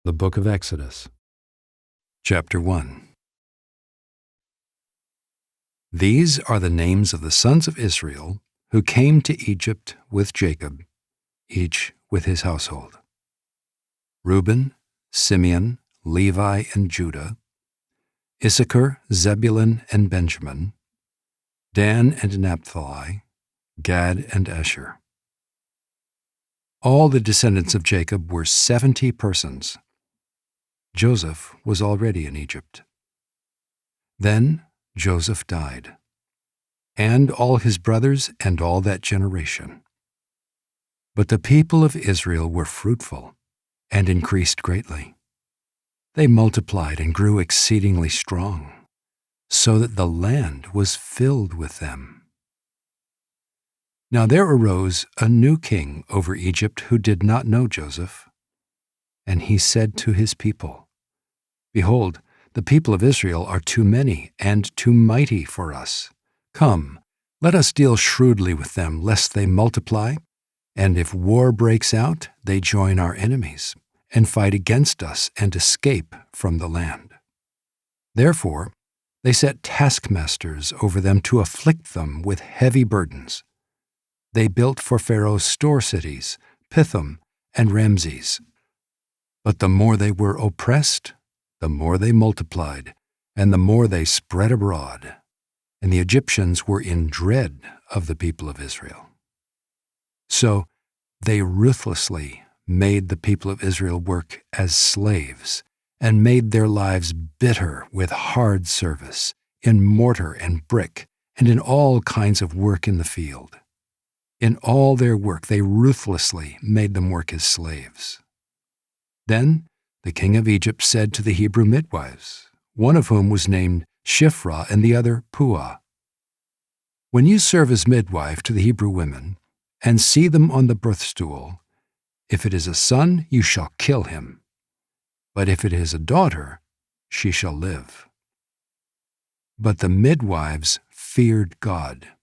The Book of Exodus, Chapter 1. These are the names of the sons of Israel who came to Egypt with Jacob, each with his household: Reuben, Simeon, Levi, and Judah; Issachar, Zebulun, and Benjamin; Dan and Naphtali; Gad and Asher. All the descendants of Jacob were 70 persons. Joseph was already in Egypt. Then Joseph died, and all his brothers and all that generation. But the people of Israel were fruitful and increased greatly. They multiplied and grew exceedingly strong, so that the land was filled with them. Now there arose a new king over Egypt who did not know Joseph. And he said to his people, "Behold, the people of Israel are too many and too mighty for us. Come, let us deal shrewdly with them, lest they multiply, and if war breaks out, they join our enemies, and fight against us and escape from the land." Therefore they set taskmasters over them to afflict them with heavy burdens. They built for Pharaoh store cities, Pithom and Ramses. But the more they were oppressed, the more they multiplied, and the more they spread abroad, and the Egyptians were in dread of the people of Israel. So they ruthlessly made the people of Israel work as slaves, and made their lives bitter with hard service, in mortar and brick, and in all kinds of work in the field. In all their work they ruthlessly made them work as slaves. Then the king of Egypt said to the Hebrew midwives, one of whom was named Shiphrah and the other Puah, "When you serve as midwife to the Hebrew women, and see them on the birth stool, if it is a son, you shall kill him. But if it is a daughter, she shall live." But the midwives feared God,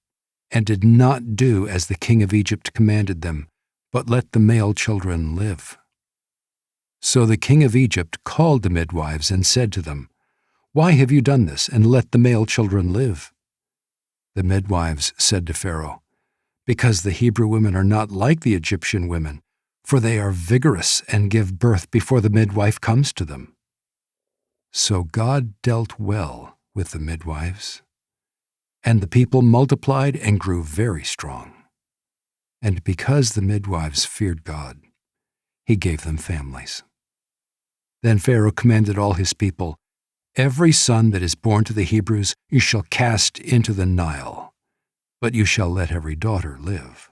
and did not do as the king of Egypt commanded them, but let the male children live. So the king of Egypt called the midwives and said to them, "Why have you done this, and let the male children live?" The midwives said to Pharaoh, "Because the Hebrew women are not like the Egyptian women, for they are vigorous and give birth before the midwife comes to them." So God dealt well with the midwives, and the people multiplied and grew very strong. And because the midwives feared God, he gave them families. Then Pharaoh commanded all his people, "Every son that is born to the Hebrews you shall cast into the Nile, but you shall let every daughter live."